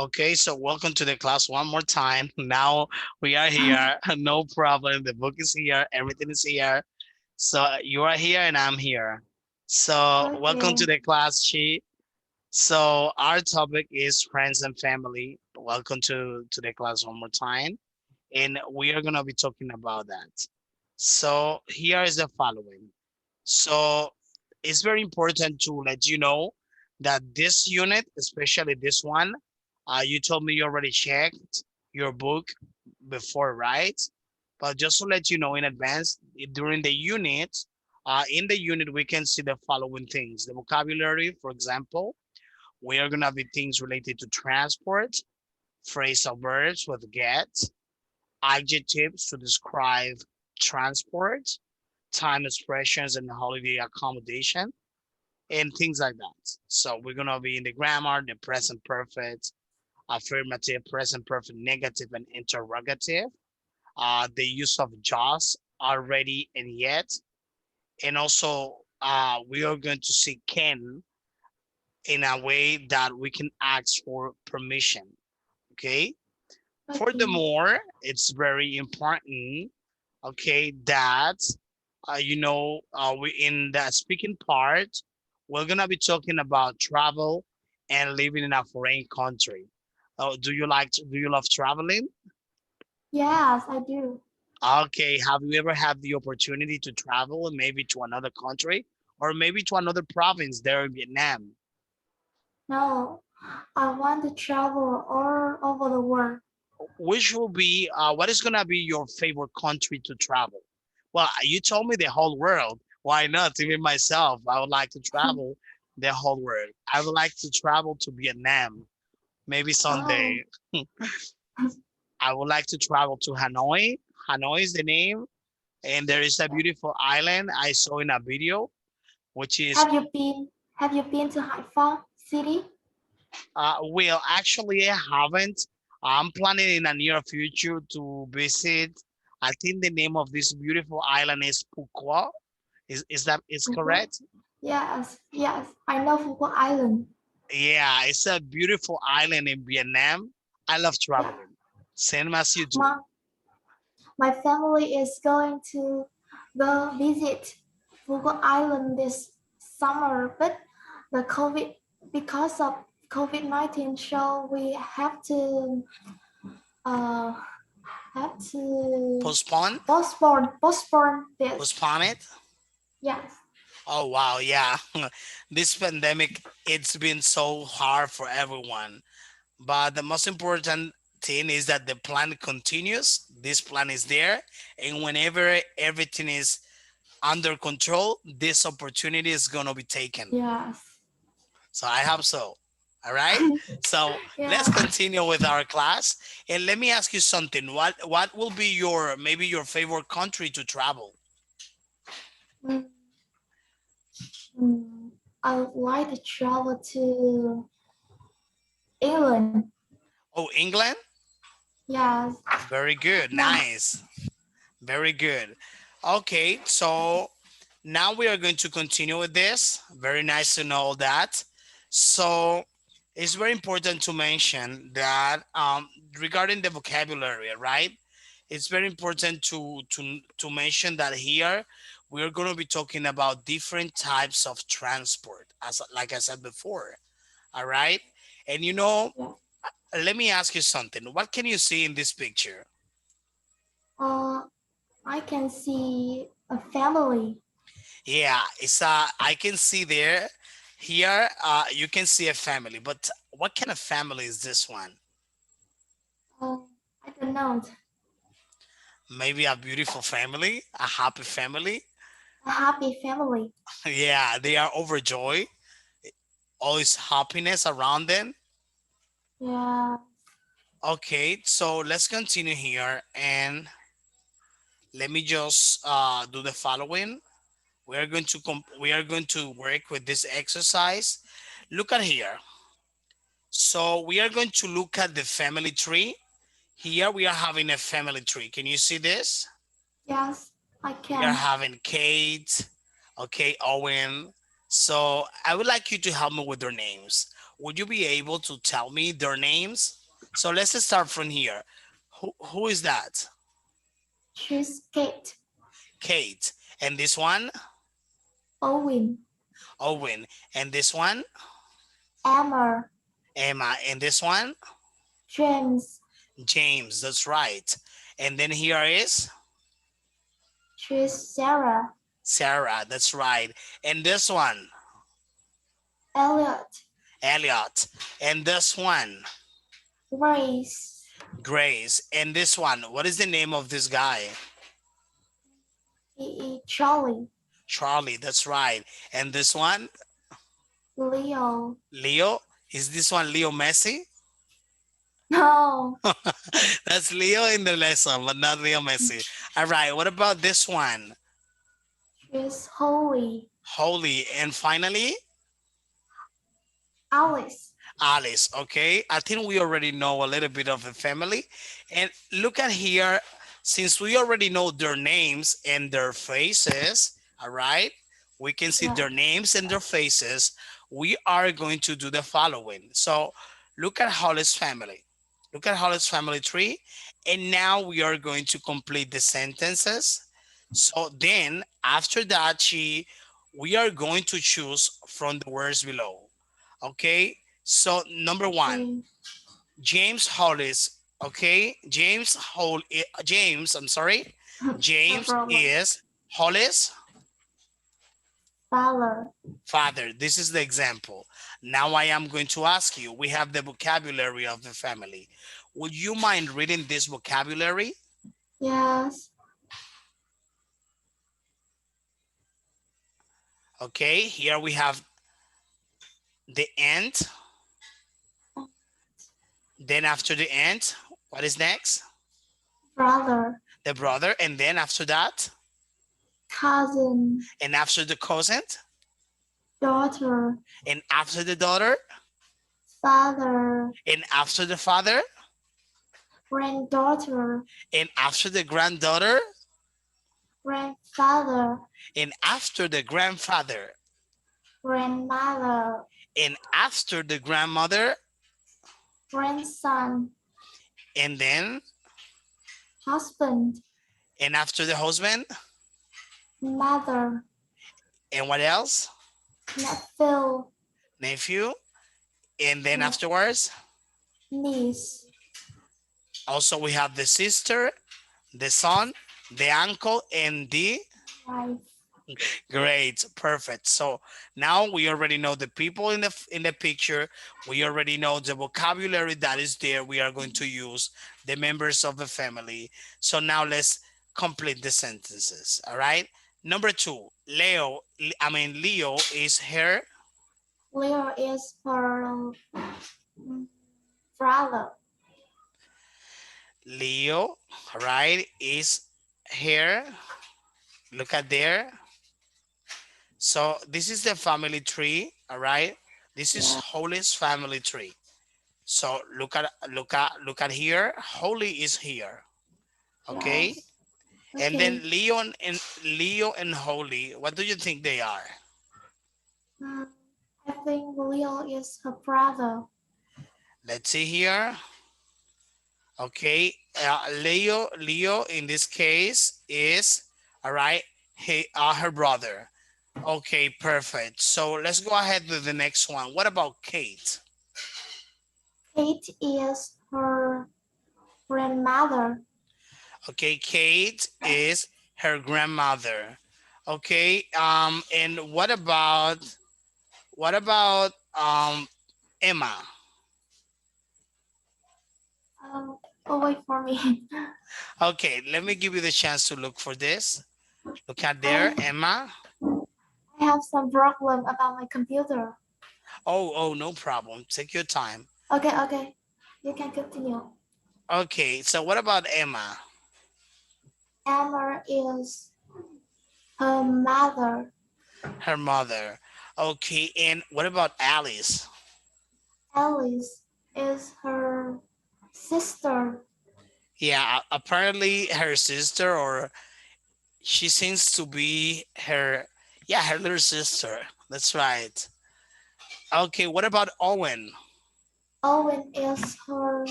Okay, so welcome to the class one more time. Now we are here. No problem. The book is here. Everything is here. So you are here and I'm here. So welcome to Okay. the class sheet. So our topic is friends and family. Welcome to the class one more time. And we are gonna be talking about that. So here is the following. So it's very important to let you know that this unit, especially this one, you told me you already checked your book before, right? But just to let you know in advance, during the unit, in the unit, we can see the following things. The vocabulary, for example, we are gonna be things related to transport, phrasal verbs with get, adjectives to describe transport, time expressions and holiday accommodation, and things like that. So we're gonna be in the grammar, the present perfect, affirmative, present perfect, negative, and interrogative. The use of just, already, and yet, and also we are going to see can in a way that we can ask for permission. Okay. Okay. Furthermore, it's very important, okay, that we in the speaking part, we're gonna be talking about travel and living in a foreign country. Oh, do you love traveling? Yes, I do. Okay, have you ever had the opportunity to travel maybe to another country or maybe to another province there in Vietnam? No, I want to travel all over the world. Which will be what is gonna be your favorite country to travel? Well, you told me the whole world. Why not? Even myself, I would like to travel the whole world. I would like to travel to Vietnam, maybe Oh, someday. I would like to travel to Hanoi. Hanoi is the name, and there is a beautiful island I saw in a video, which is have you been to Haifa City? well, actually, I haven't. I'm planning in the near future to visit. I think the name of this beautiful island is Phuoc. Is that is Phuket? correct? Yes, yes. I know Phuket Island. Yeah, it's a beautiful island in Vietnam. I love Yeah. traveling, same as you do. My my family is going to go visit Phuket Island this summer, but the COVID because of COVID-19 show we uh have to Postpone, postpone this. postpone it. Yes. Oh wow, yeah. This pandemic, it's been so hard for everyone. But the most important thing is that the plan continues. This plan is there. And whenever everything is under control, this opportunity is going to be taken. Yes. So I hope so. All right. So let's Yeah. continue with our class. And let me ask you something. What will be your maybe your favorite country to travel? Mm, I would like to travel to England. Oh, England? Yes. Very good. My Nice. Very good. Okay, so now we are going to continue with this. Very nice to know that. So it's very important to mention that regarding the vocabulary, right? It's very important to mention that here we're going to be talking about different types of transport, as like I said before. All right, and yeah. let me ask you something. What can you see in this picture? Uh, I can see a family. Yeah, it's I can see there. Here, you can see a family, but what kind of family is this one? Uh, I don't know. Maybe a beautiful family, a happy family. A happy family. Yeah, they are overjoyed. Always happiness around them. Yeah. Okay, so let's continue here and let me just do the following. We are going to work with this exercise. Look at here. So we are going to look at the family tree. Here we are having a family tree. Can you see this? Yes, I We are can. having Kate, okay, Owen. So I would like you to help me with their names. would you be able to tell me their names? So let's start from here. Who is that? She's Kate. Kate. And this one? Owen. Owen. And this one? Emma. Emma. And this one? James. James. That's right. And then here is She's Sarah. Sarah. That's right. And this one? Elliot. Elliot. And this one? Grace. Grace. And this one? What is the name of this guy? Charlie. Charlie. That's right. And this one? Leo. Leo. Is this one Leo Messi? No. That's Leo in the lesson, but not Leo Messi. All right. What about this one? She's Holly. Holy. And finally, Alice. Alice. Okay. I think we already know a little bit of the family. And look at here, since we already know their names and their faces, all right, we can see Yeah. their names and their faces. We are going to do the following. So look at Holly's family. Look at Holly's family tree. And now we are going to complete the sentences. So then after that, we are going to choose from the words below. Okay. So number one, Okay. James Hollis. Okay. James, I'm sorry. No James problem. is Hollis' Father. father. This is the example. Now I am going to ask you, we have the vocabulary of the family. Would you mind reading this vocabulary? Yes. Okay, here we have the ant. Then after the ant, what is next? Brother. The brother. And then after that, Cousin. and after the cousin, Daughter. and after the daughter, Father. and after the father, Granddaughter. and after the granddaughter, Grandfather. and after the grandfather, Grandmother. and after the grandmother, Grandson. and then, Husband. and after the husband, Mother. and what else? Nephew. Nephew, and then Yeah. afterwards, Niece. also we have the sister, the son, the uncle, and the Wife. great, perfect. So now we already know the people in the picture. We already know the vocabulary that is there. We are going to use the members of the family. So now let's complete the sentences. All right. Number two, Leo is her Leo is her brother. Leo, right, is here. Look at there. So this is the family tree, all right? This is Yeah. Holy's family tree. So look at here. Holy is here. Okay. Yes. And Okay. then Leo and Holy, what do you think they are? I think Leo is her brother. Let's see here. Okay. Leo in this case is, all right, her brother. Okay, perfect. So let's go ahead with the next one. What about Kate? Kate is her grandmother. Okay, Kate is her grandmother. Okay, and what about Emma? Wait for me. Okay, let me give you the chance to look for this. Look at there, I Emma. have some problem about my computer. Oh, no problem. Take your time. Okay. You can continue. Okay, so what about Emma? Emma is her mother. Her mother. Okay, and what about Alice? Alice is her sister. Yeah, apparently her sister, or she seems to be her, yeah, her little sister. That's right. Okay, what about Owen? Owen is her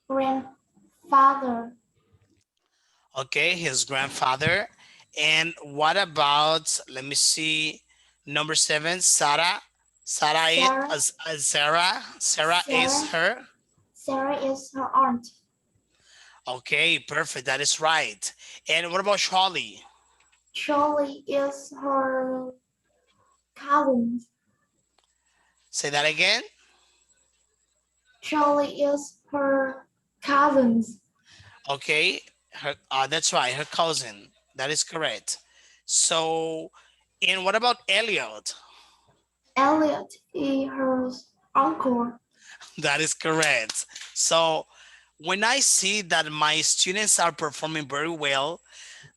grandfather. Okay, his grandfather. And what about, let me see, number seven, Sarah? Sarah is, Sarah, Sarah. Sarah is Sarah, her. Sarah is her aunt. Okay, perfect. That is right. And what about Charlie? Charlie is her cousin. Say that again. Charlie is her cousins. Okay, her, that's right, her cousin. That is correct. So, and what about Elliot? Elliot is her uncle. That is correct. So, when I see that my students are performing very well,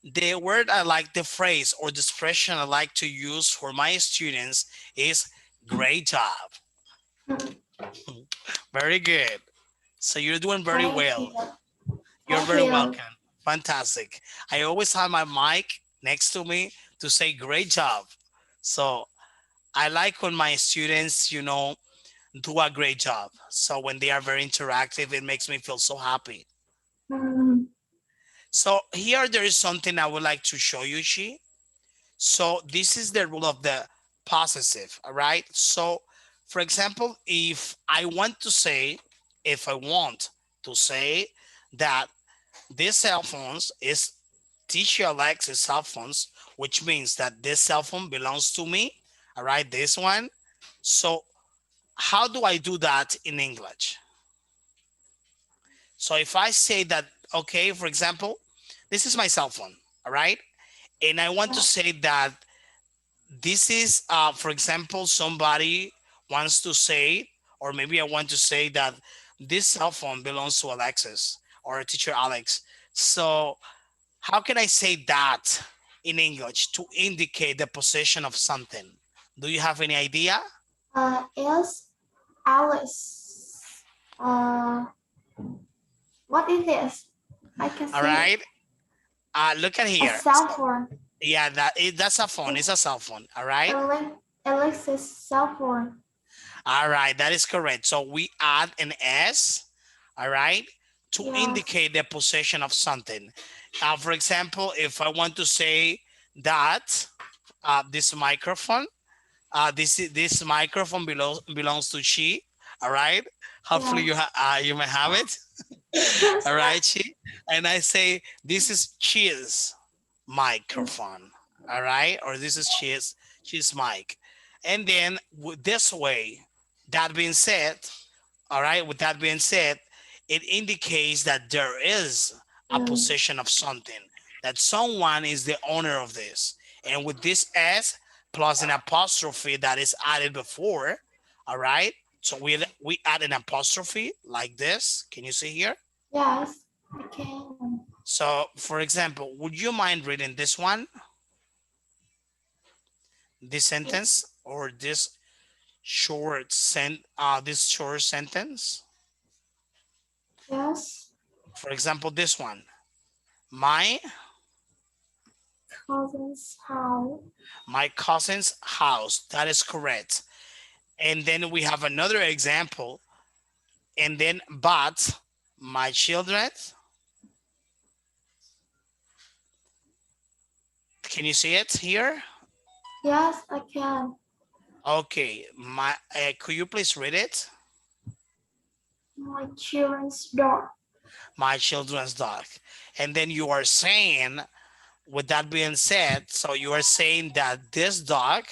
the word I like, the phrase or the expression I like to use for my students is great job. Very good. So you're doing very Thank well. you. You're Thank very you. welcome. Fantastic. I always have my mic next to me to say great job. So I like when my students, do a great job. So when they are very interactive, it makes me feel so happy. Mm, So here there is something I would like to show you, Chi. So this is the rule of the possessive, all right? So for example, if I want to say that this cell phones is teacher Alexa's cell phones, which means that this cell phone belongs to me, all right, this one. So how do I do that in English? So if I say that, okay, for example, this is my cell phone, all right? And I want to yeah, say that this is, for example, somebody wants to say, or maybe I want to say that this cell phone belongs to Alexis or teacher Alex. So how can I say that in English to indicate the possession of something? Do you have any idea? is Alice. Uh, what is this? I can All see right. Look at a here. cell phone. Yeah, that's a phone. It's It's a cell phone. All right. Alex's cell phone. All right. That is correct. So we add an S. All right. To Yes, indicate the possession of something. For example, if I want to say that this microphone, this microphone belongs to she. All right. Hopefully yes, you may have it. yes, All right, she. And I say this is cheers yes, microphone. All right, or this is cheers mic. And then this way, that being said, all right, with that being said, it indicates that there is a mm, possession of something, that someone is the owner of this. And with this S plus an apostrophe that is added before, all right, so we add an apostrophe like this. Can you see here? yes. I can. So, for example, would you mind reading this one, this sentence, or this short sentence? Yes, For example, this one, my cousin's house. my cousin's house. That is correct. And then we have another example, and then but my children. Can you see it here? Yes, I can. Okay, could you please read it? My children's dog. My children's dog. And then you are saying, with that being said, so you are saying that this dog,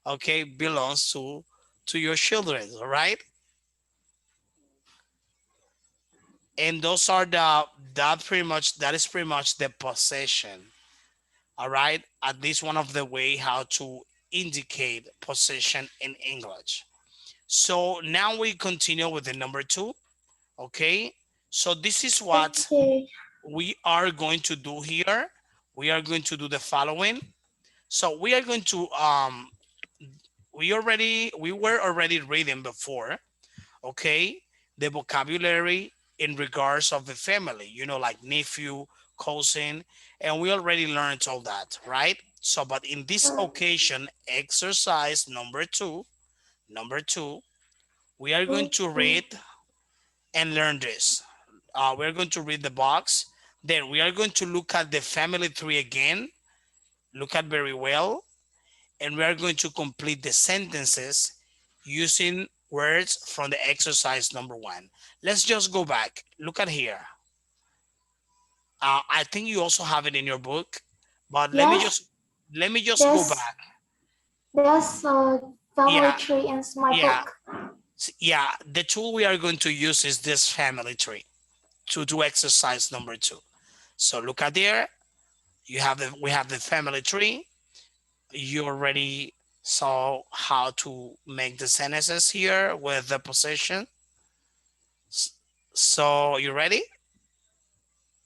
okay, belongs to your children, all right? And those are that is pretty much the possession, all right? At least one of the way how to indicate possession in English. So now we continue with the number two, okay? So this is what Okay. we are going to do here. We are going to do the following. So we are going to we were already reading before, okay, the vocabulary in regards of the family, like nephew, cousin, and we already learned all that, right? So but in this Uh, occasion, exercise number two, Number two, we are going to read and learn this. We're going to read the box. Then we are going to look at the family tree again. Look at very well. And we are going to complete the sentences using words from the exercise number one. Let's just go back. Look at here. I think you also have it in your book, but Yes, let me just go back. there's a family Yeah, tree in my yeah, book. yeah. The tool we are going to use is this family tree to do exercise number two. So look at there. We have the family tree. You already saw how to make the sentences here with the position. So you ready?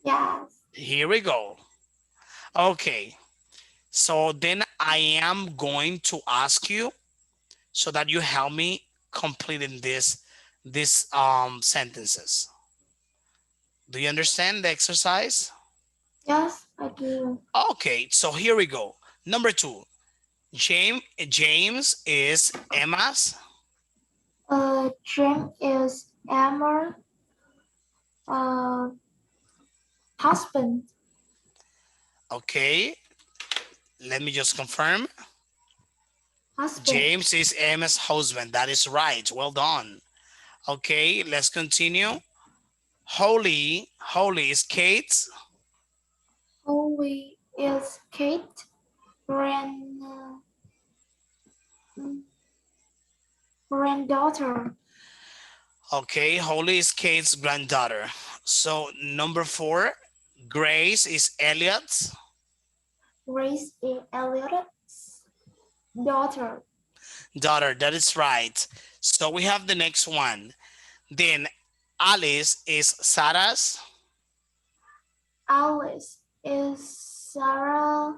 Yes. Here we go. Okay. So then I am going to ask you so that you help me completing this sentences. Do you understand the exercise? Yes, I do. Okay, so here we go. Number two, James is Emma's. Jim is Emma uh husband. Okay, let me just confirm. Husband. James is Emma's husband. That is right. Well done. Okay, let's continue. Holly is Kate's. Holly is Kate grand granddaughter. Okay, Holly is Kate's granddaughter. So number four, Grace is Elliot's Grace is Elliot's daughter. daughter. That is right. So we have the next one. Then Alice is Sarah's. Alice is Sarah's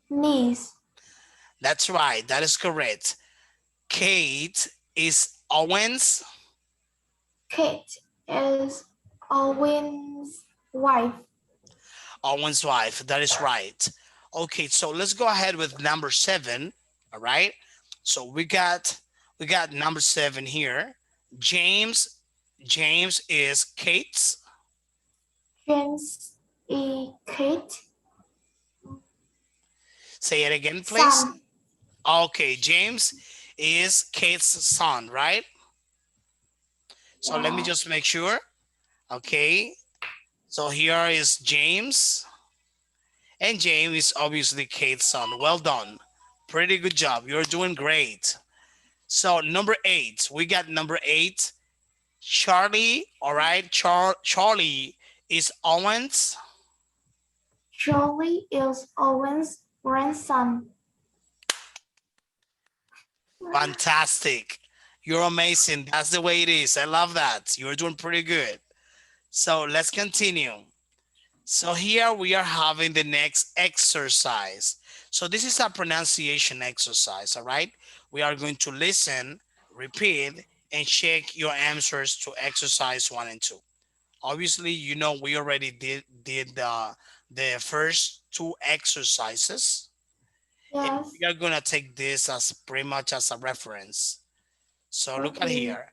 niece. That's right. That is correct. Kate is Owen's. Kate is Owen's wife. Owen's wife. That is right. Okay, so let's go ahead with number seven. All right. So we got number seven here. James is Kate's. James is Kate Say it again, please. son. Okay, James is Kate's son, right? So let me just make sure. Okay. So here is James. And James is obviously Kate's son. Well done. Pretty good job. You're doing great. So number eight, we got number eight. Charlie, all right. Charlie is Owen's. Charlie is Owen's grandson. Fantastic. You're amazing. That's the way it is. I love that. You're doing pretty good. So let's continue. So here we are having the next exercise. So this is a pronunciation exercise, all right? We are going to listen, repeat, and check your answers to exercise one and two. Obviously, you know, we already did the first two exercises. And Yes. we are gonna take this as pretty much as a reference. So look at here.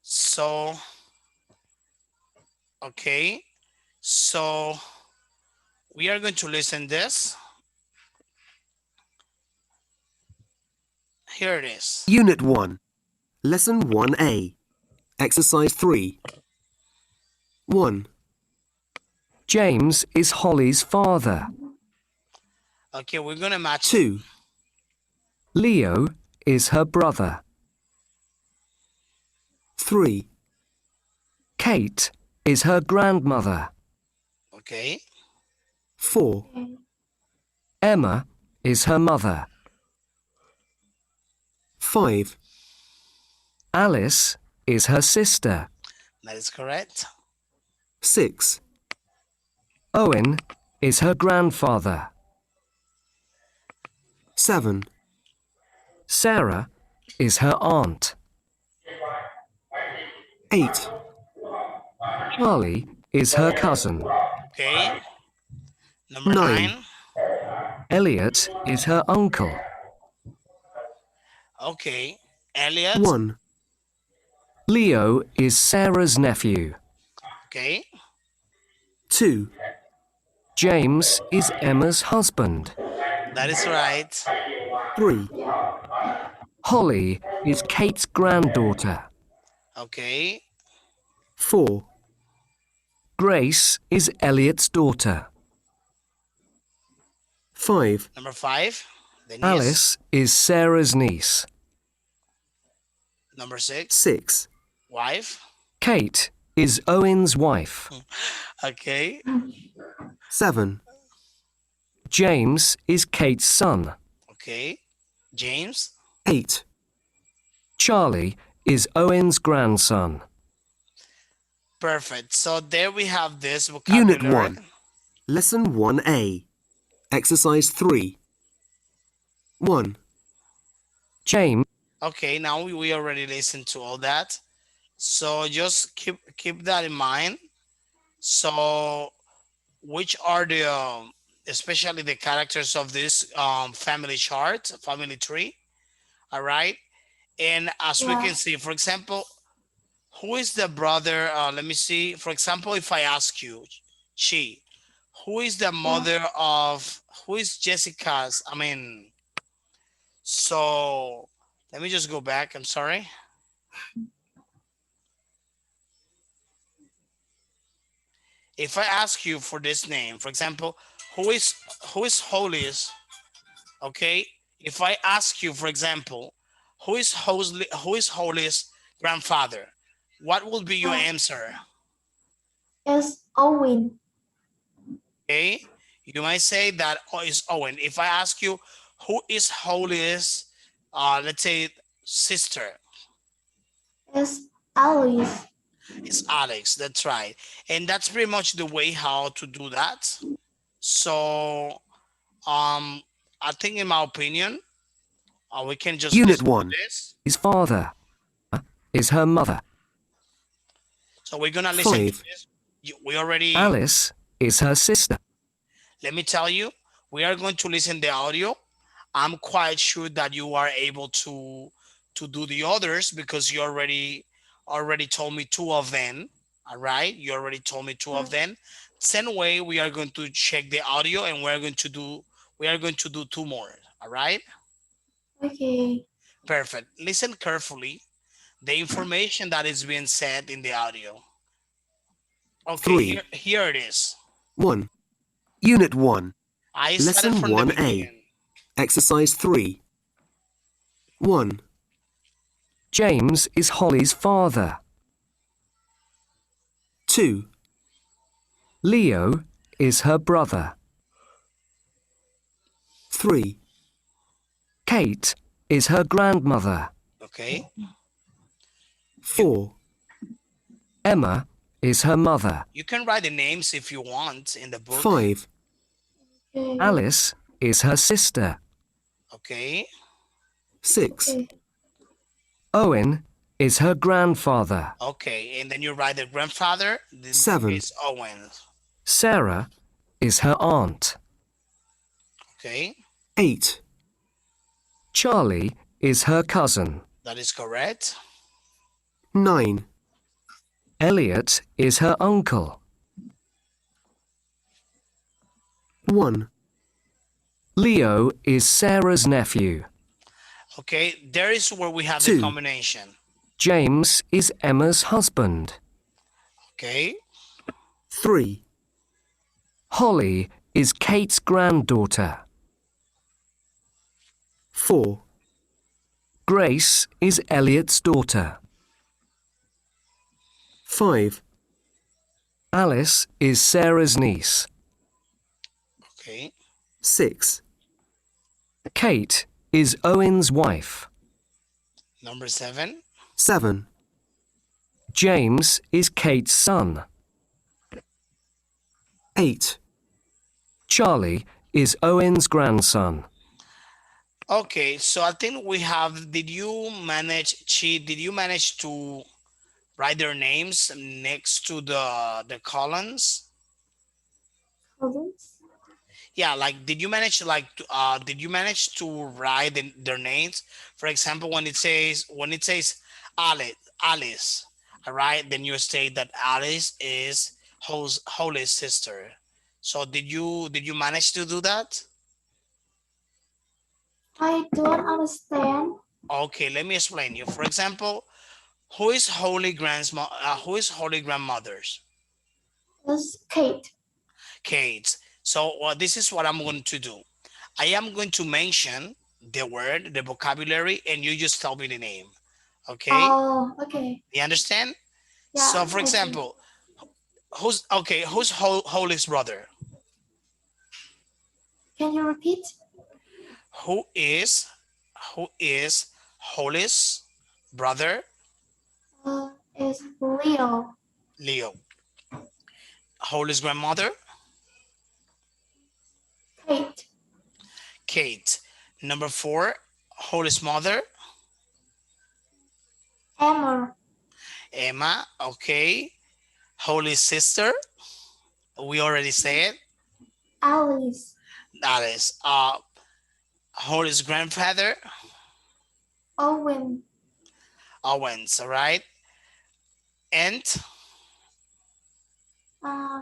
So, okay. So we are going to listen this. Here it is. Unit 1, Lesson 1A, Exercise 3. 1, James is Holly's father. Okay, we're gonna match. 2, Leo is her brother. 3, Kate is her grandmother. Okay. 4, Emma is her mother. 5, Alice is her sister. That is correct. 6, Owen is her grandfather. 7, Sarah is her aunt. 8, Charlie is her cousin. Okay. Number 9. 9. Elliot is her uncle. Okay. Elliot. 1, Leo is Sarah's nephew. Okay. 2, James is Emma's husband. That is right. 3, Holly is Kate's granddaughter. Okay. 4, Grace is Elliot's daughter. 5, Number 5. The niece. Alice is Sarah's niece. Number 6. 6, Wife. Kate is Owen's wife. Okay. 7, James is Kate's son. Okay. James. 8, Charlie is Owen's grandson. Perfect. So there we have this vocabulary. Unit 1, Lesson 1A, Exercise 3. 1, James Okay, now we already listened to all that. So just keep that in mind. So which are the especially the characters of this family chart, family tree? All right. And as we can Yeah. see, for example, who is the brother? Let me see. For example, if I ask you, she, who is the mother of, who is Jessica's? I mean, so let me just go back. I'm sorry. If I ask you for this name, for example, who is Holly's? Okay. If I ask you, for example, who is Holly's grandfather? What will be your answer? It's Owen. Okay. You might say that is Owen. If I ask you who is Holly's, let's say sister, It's Alice. it's Alex. That's right. And that's pretty much the way how to do that. So, I think in my opinion, we can just Unit listen to 1, this. his father is her mother. So we're gonna listen to 5, this. We already, Alice is her sister. let me tell you, we are going to listen the audio. I'm quite sure that you are able to do the others because you already told me 2 of them. All right, you already told me 2 of them. Same way, we are going to check the audio and we are going to do 2 more. All right, Okay. perfect. Listen carefully. The information that is being said in the audio. Okay, 3, here it is. 1. Unit 1, I started Lesson from the 1A, beginning. Exercise 3. 1, James is Holly's father. 2, Leo is her brother. 3, Kate is her grandmother. Okay, 4, Emma is her mother. you can write the names if you want in the book. 5, Okay. Alice is her sister. Okay, 6, Okay. Owen is her grandfather. okay, and then you write the grandfather. This 7, is Owen. Sarah is her aunt. Okay, 8, Charlie is her cousin. that is correct. 9, Elliot is her uncle. 1, Leo is Sarah's nephew. Okay, there is where we have 2. the combination. James is Emma's husband. Okay, 3, Holly is Kate's granddaughter. 4, Grace is Elliot's daughter. 5, Alice is Sarah's niece. okay, 6, Kate is Owen's wife. number 7. 7, James is Kate's son. 8, Charlie is Owen's grandson. Okay, so I think we have, did you manage to write their names next to the columns? Cousins. Yeah, like did you manage to did you manage to write their names? For example, when it says Alice, all right, then you state that Alice is Holly's sister. So did you manage to do that? I don't understand. Okay, let me explain you. For example, who is Holy grandmother's? It's Kate. Kate. So this is what I'm going to do. I am going to mention the word, the vocabulary, and you just tell me the name. Okay? Oh, okay. You understand? So, Yeah, for okay. example, who's Holy's brother? Can you repeat? Who is who is Holy's brother? It's Leo. Leo. Holy's grandmother? Kate. Kate. Number four, Holy's mother? Emma. Emma. Okay. Holy's sister? We already said Alice. that is Holy's grandfather? Owen. Owens, all right? And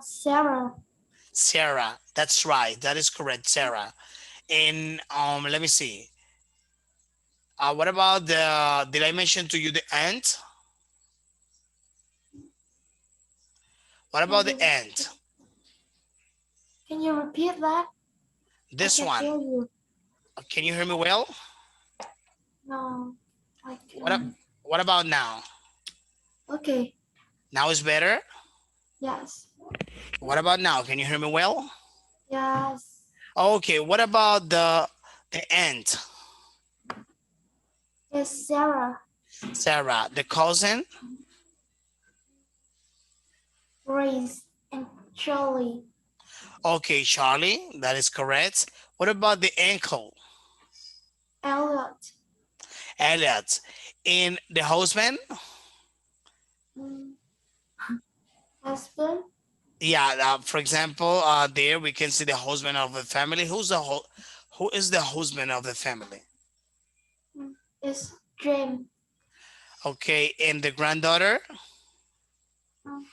Sarah. Sarah. That's right. That is correct, Sarah. And let me see. What about did I mention to you the aunt? What Can about the you aunt? can you repeat that? I This can hear one. you. Can you hear me well? No, I What up? can't. What about now? Okay. Now is better. Yes. What about now? Can you hear me well? Yes. Okay. What about the aunt? It's Sarah. Sarah, the cousin? Grace and Charlie. Okay, Charlie, that is correct. What about the uncle? Elliot. Elliot. And the husband? Mm, husband. Yeah, for example, there we can see the husband of the family. Who is the husband of the family? Is James. Okay, and the granddaughter? Mm,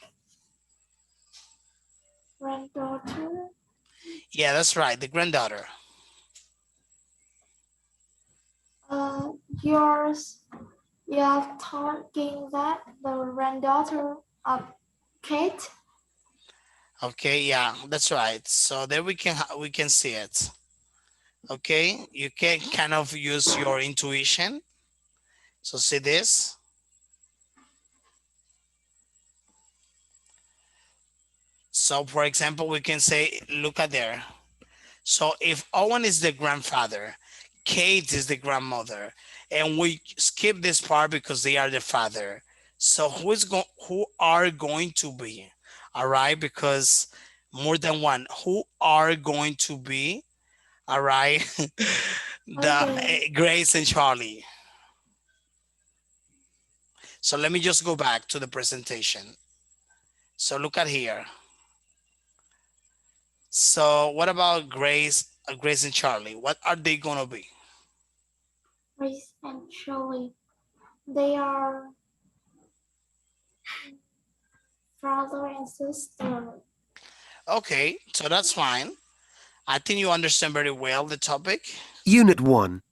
Granddaughter. Yeah, that's right, the granddaughter. Yours. You are talking that the granddaughter of Kate. Okay, yeah, that's right. So there we can see it. Okay, you can kind of use your intuition. So see this. So for example, we can say, look at there. So if Owen is the grandfather, Kate is the grandmother, and we skip this part because they are the father. So who are going to be? All right, because more than one. Who are going to be? All right, the Okay. Grace and Charlie. So let me just go back to the presentation. So look at here. So what about Grace and Charlie? What are they gonna be? Grace and Charlie. They are brother and sister. Okay, so that's fine. I think you understand very well the topic. Unit 1.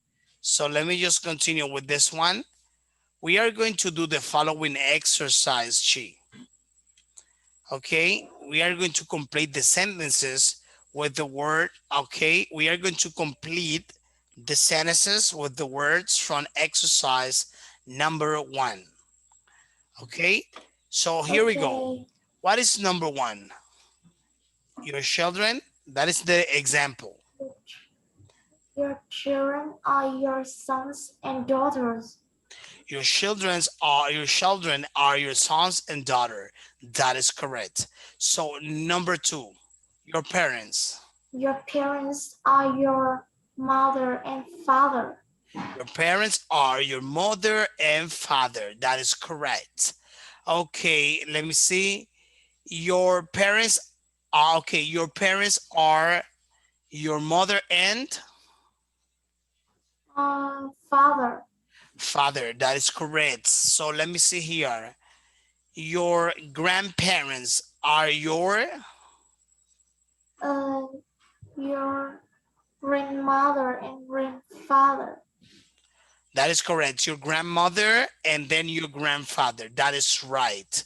So let me just continue with this one. We are going to do the following exercise, Chi. Okay, we are going to complete the sentences with the word. Okay, we are going to complete the sentences with the words from exercise number 1. Okay, so here we go. Okay. What is number 1? Your children. That is the example. Your children are your sons and daughters. Your children are your sons and daughter. That is correct. So number 2, your parents. Your parents are your mother and father. Your parents are your mother and father. That is correct. Okay, let me see. Your parents are Your mother and Father. father. That is correct. So let me see here. Your grandparents are your, Uh, your grandmother and grandfather. that is correct. Your grandmother and then your grandfather. That is right.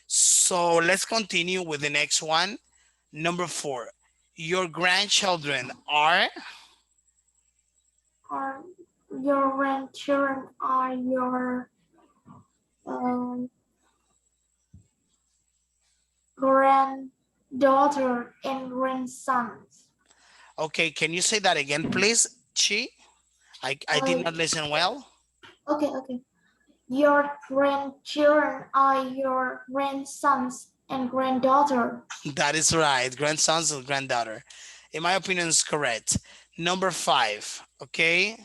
So let's continue with the next one. Number 4. Your grandchildren are, Or your grandchildren are your um, granddaughter and grandsons. okay, can you say that again, please, Chi? I did Uh, not listen well. okay. Your grandchildren are your grandsons and granddaughter. That is right. Grandsons and granddaughter. In my opinion, is correct. Number 5. Okay.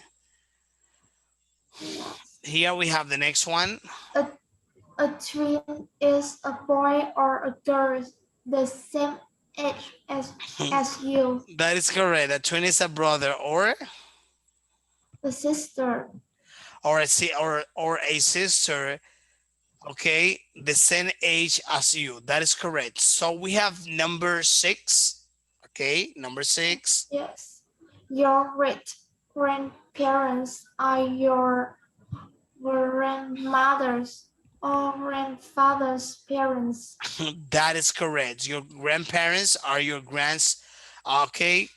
Yes. Here we have the next one. A, a twin is a boy or a girl the same age as you. That is correct. A twin is a brother A sister. or a sister. Okay, the same age as you. That is correct. So we have number 6. Okay, number 6. Yes. Your great grandparents are your grandmother's or grandfather's parents. That is correct. Your grandparents are your grands. Okay,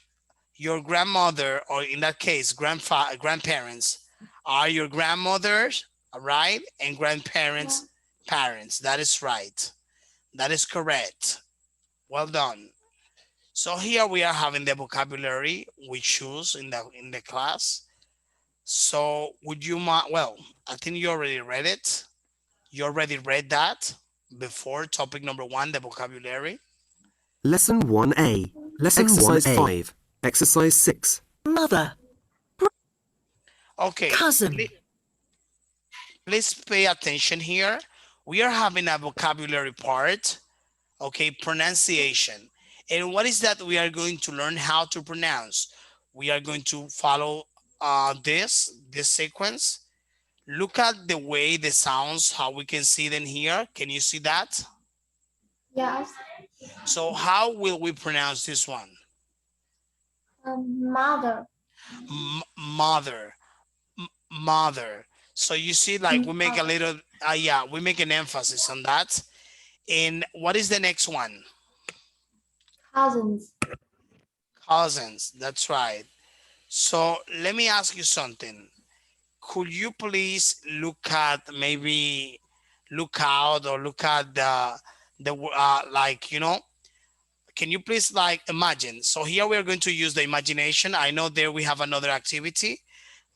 your grandmother, or in that case, grandparents, are your grandmothers, all right, and Yeah. grandparents, parents. That is right. That is correct. Well done. So here we are having the vocabulary we choose in the class. So would you mind? Well, I think you already read it. You already read that before topic number 1, the vocabulary. Lesson 1A. Lesson Exercise 1A. 5. Exercise 6. Mother, Okay, cousin, please pay attention here. We are having a vocabulary part, okay, pronunciation. And what is that we are going to learn how to pronounce? We are going to follow this sequence. Look at the way the sounds, how we can see them here. Can you see that? Yes. So how will we pronounce this one? Mother. Mother, mother. So you see, like we make a little, yeah, we make an emphasis on that. And what is the next one? Cousins. Cousins, that's right. So let me ask you something. Could you please look at maybe look out or look at the like, you know, can you please like imagine? So here we are going to use the imagination. I know there we have another activity,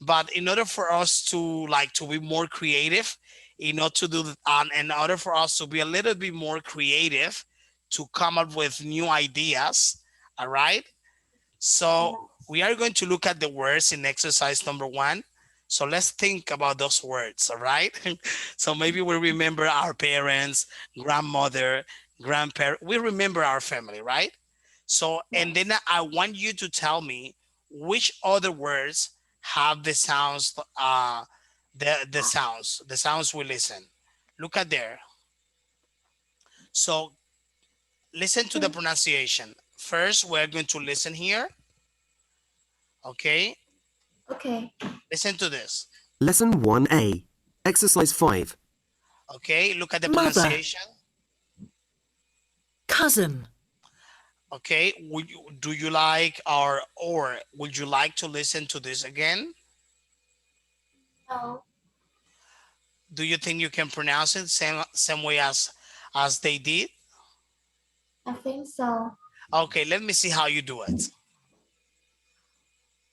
but in order for us to like to be more creative, in order to do in order for us to be a little bit more creative, to come up with new ideas, all right? So we are going to look at the words in exercise number 1. So let's think about those words, all right? So maybe we remember our parents, grandmother, grandparent. We remember our family, right? So, and then I want you to tell me which other words have the sounds, the sounds we listen. Look at there. So listen to the pronunciation. First, we're going to listen here. Okay, Okay. listen to this. Lesson 1A. Exercise 5. Okay, look at the Mother. pronunciation. cousin, Okay, do you like or would you like to listen to this again? No. Do you think you can pronounce it same way as they did? I think so. Okay, let me see how you do it.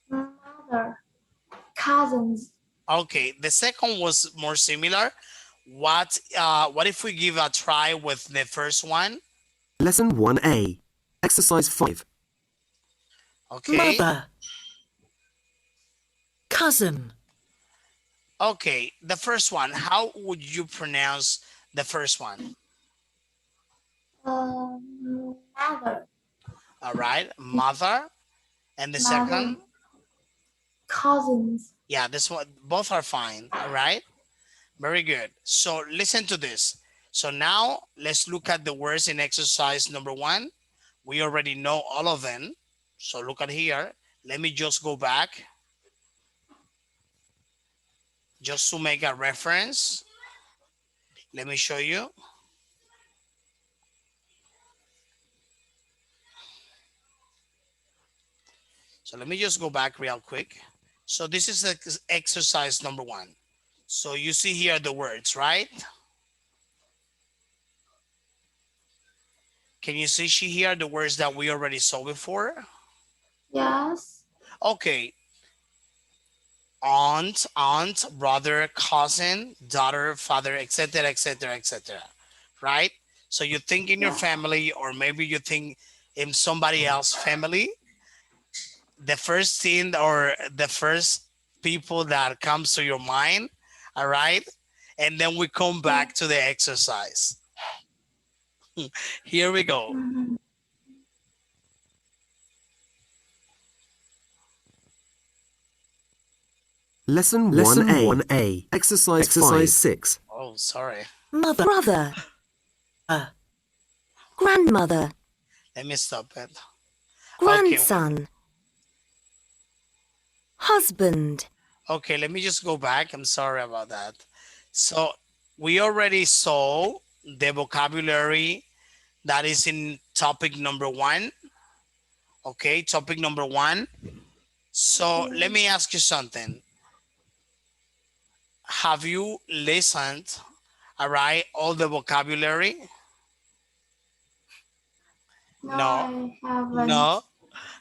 Mother. Cousins. Okay, the second was more similar. What if we give a try with the first one? Lesson 1A. Exercise 5. Okay. mother, cousin, Okay, the first one. How would you pronounce the first one? Mother. All right, mother. And the mother, second? cousins. Yeah, this one, both are fine. All right. Very good. So listen to this. So now let's look at the words in exercise number 1. We already know all of them. So look at here. Let me just go back just to make a reference. Let me show you. So let me just go back real quick. So this is exercise number 1. So you see here the words, right? Can you see here the words that we already saw before? Yes. Okay. Aunt, brother, cousin, daughter, father, etc., etc., etc. Right? So you think in your Yeah. family, or maybe you think in somebody else's family, the first thing or the first people that comes to your mind, all right? And then we come Yeah. back to the exercise. Here we go. Mhm. Lesson Lesson 1A. 1A. Exercise Exercise 5. 6. Oh, sorry. Mother, brother, grandmother, Let me stop it. Okay, grandson, husband, okay, let me just go back. I'm sorry about that. So we already saw the vocabulary that is in topic number 1. Okay, topic number 1. So let Okay. me ask you something. Have you listened, all right, all the vocabulary? No, No, I haven't. no,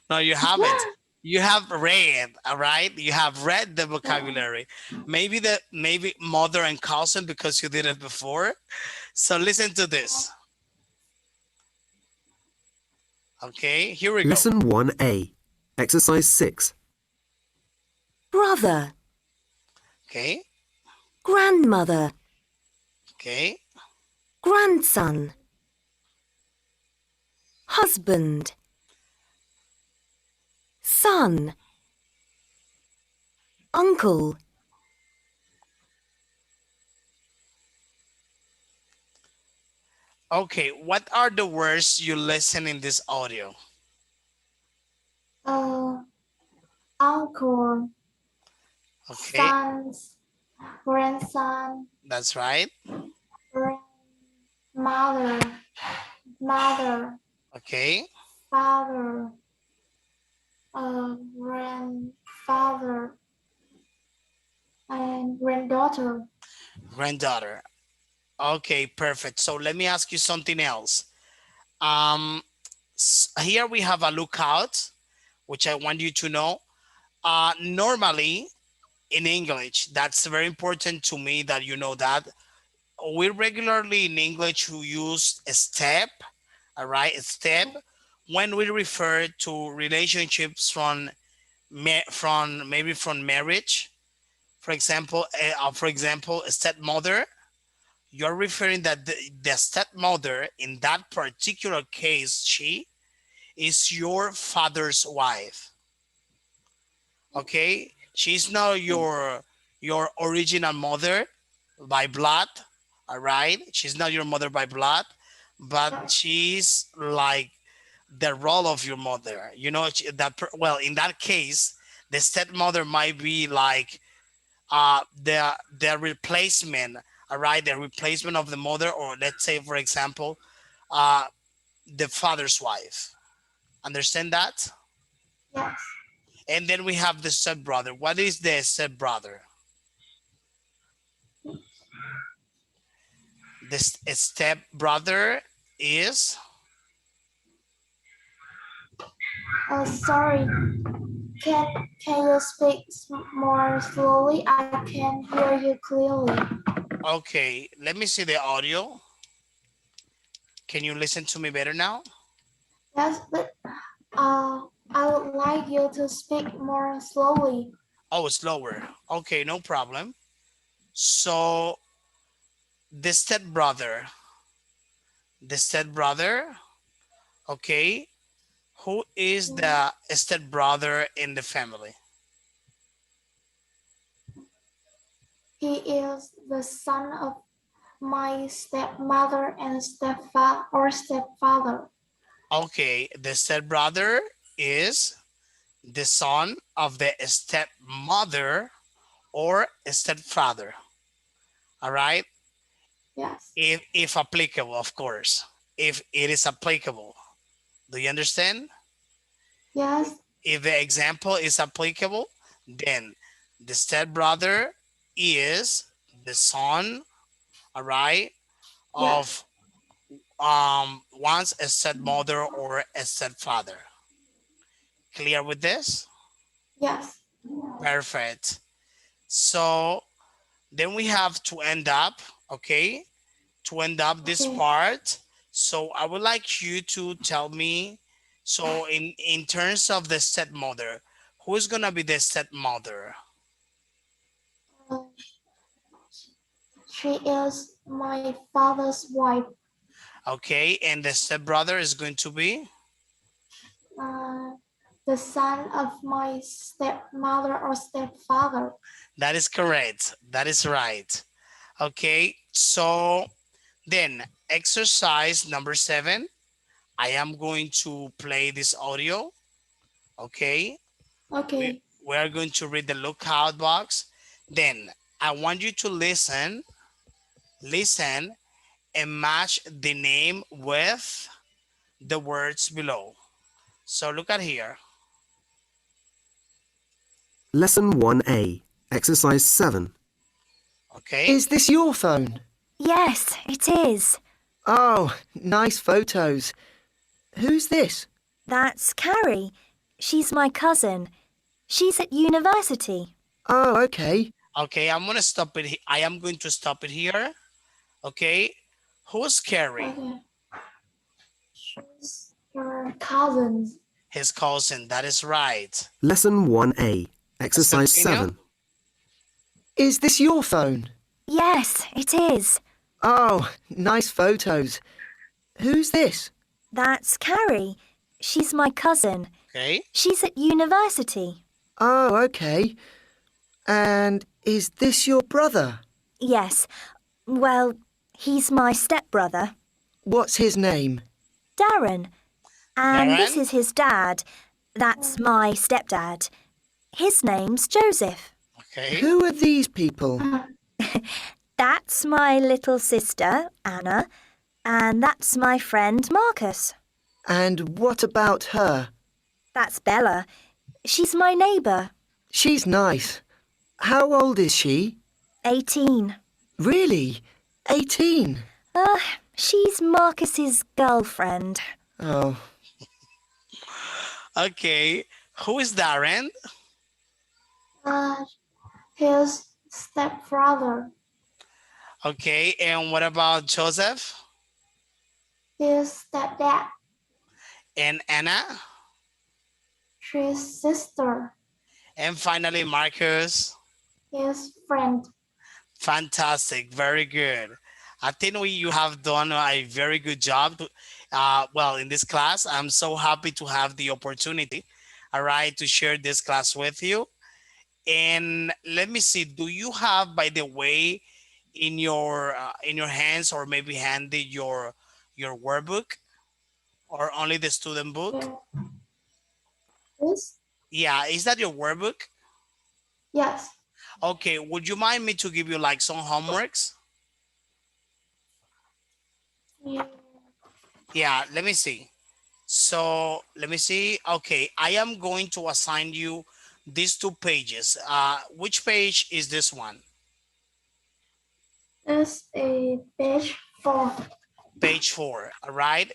no, you haven't. You have read, all right? You have read the Yeah. vocabulary. Maybe mother and cousin because you did it before. So listen to this. Okay, here we go. Lesson 1A. Exercise 6. brother, Okay, grandmother, okay, grandson, husband, son, uncle, okay. What are the words you listen in this audio? Uh, uncle, Okay, sons, grandson, that's right. grandmother, mother, Okay, father, grandfather, and granddaughter. granddaughter. Okay, perfect. So let me ask you something else. Um, Here we have a lookout, which I want you to know. Normally in English, that's very important to me that you know that. We regularly in English who use a step, all right, a step when we refer to relationships from maybe from marriage. For example, a stepmother. You're referring that the stepmother in that particular case, she is your father's wife. Okay, she's not your original mother by blood. All right, she's not your mother by blood, but she's like the role of your mother. You know well, in that case, the stepmother might be like the replacement. All right, the replacement of the mother, or let's say for example, uh the father's wife. Understand that? Yes. And then we have the stepbrother. What is the stepbrother? The stepbrother is, Sorry. Can can you speak more slowly? I can hear you clearly. okay, let me see the audio. Can you listen to me better now? Yes, but I would like you to speak more slowly. Oh, it's lower. Okay, no problem. So the stepbrother, okay, Who is the stepbrother in the family? He is the son of my stepmother and stepfather. Okay, the stepbrother is the son of the stepmother or stepfather. All right. Yes. If applicable, of course. If it is applicable. Do you understand? Yes. If the example is applicable, then the stepbrother is the son, all right, Yes. of one's stepmother or a stepfather. Clear with this? Yes. Perfect. So then we have to end up, okay, to end up this Okay. part. So I would like you to tell me, so in terms of the stepmother, who's gonna be the stepmother? Uh, she is my father's wife. Okay, and the stepbrother is going to be? Uh, the son of my stepmother or stepfather. That is correct. That is right. Okay, so then exercise number 7. I am going to play this audio. Okay, Okay. we are going to read the lookout box. Then I want you to listen and match the name with the words below. So look at here. Lesson 1A, Exercise 7. Okay, Is this your phone? Yes, it is. Oh, nice photos. Who's this? That's Carrie. She's my cousin. She's at university. Oh, okay. okay, I'm gonna stop it. I am going to stop it here. Okay, who's Carrie? Okay. She's your cousins. His cousin. That is right. Lesson 1A, Let's Exercise continue. 7. Is this your phone? Yes, it is. Oh, nice photos. Who's this? That's Carrie. She's my cousin. Okay, She's at university. Oh, okay. And is this your brother? Yes. Well, he's my stepbrother, What's his name? Darren. And this Darren? is his dad. That's my stepdad. His name's Joseph. okay, Who are these people? That's my little sister, Anna. And that's my friend, Marcus. And what about her? That's Bella. She's my neighbour. She's nice. How old is she? 18. Really? 18? She's Marcus's girlfriend. Oh, okay. Who is Darren? His stepfather. Okay, and what about Joseph His stepdad. and Anna? His sister. And finally, Marcus. His friend. Fantastic, very good. I think you have done a very good job. Well, in this class, I'm so happy to have the opportunity, all right, to share this class with you. And let me see, do you have, by the way, in your hands or maybe handy your workbook or only the student book? Yeah. This? Yeah, is that your workbook? Yes. Okay, would you mind me to give you like some homeworks? Yeah. Yeah, let me see. So let me see. Okay, I am going to assign you these 2 pages. Which page is this one? It's a page 4. Page 4. All right.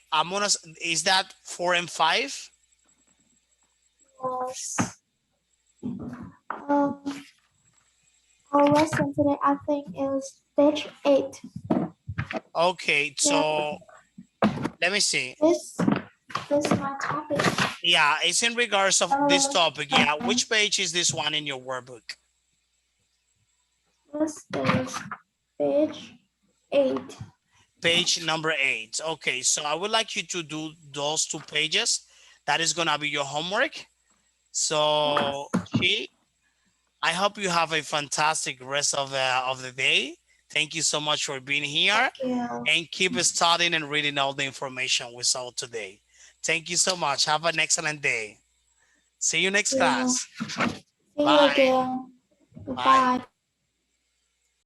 Is that 4 and 5? Yes. Our lesson today, I think, is page 8. Okay, so let me see. This is my topic. Yeah, it's in regards of this topic. Yeah, which page is this one in your workbook? This is page 8. Page number 8. Okay, so I would like you to do those 2 pages. That is gonna be your homework. So I hope you have a fantastic rest of the day. Thank you so much for being here, Yeah. and keep studying and reading all the information we saw today. Thank you so much. Have an excellent day. See you next Yeah. class. See you Bye. again. Bye. Goodbye.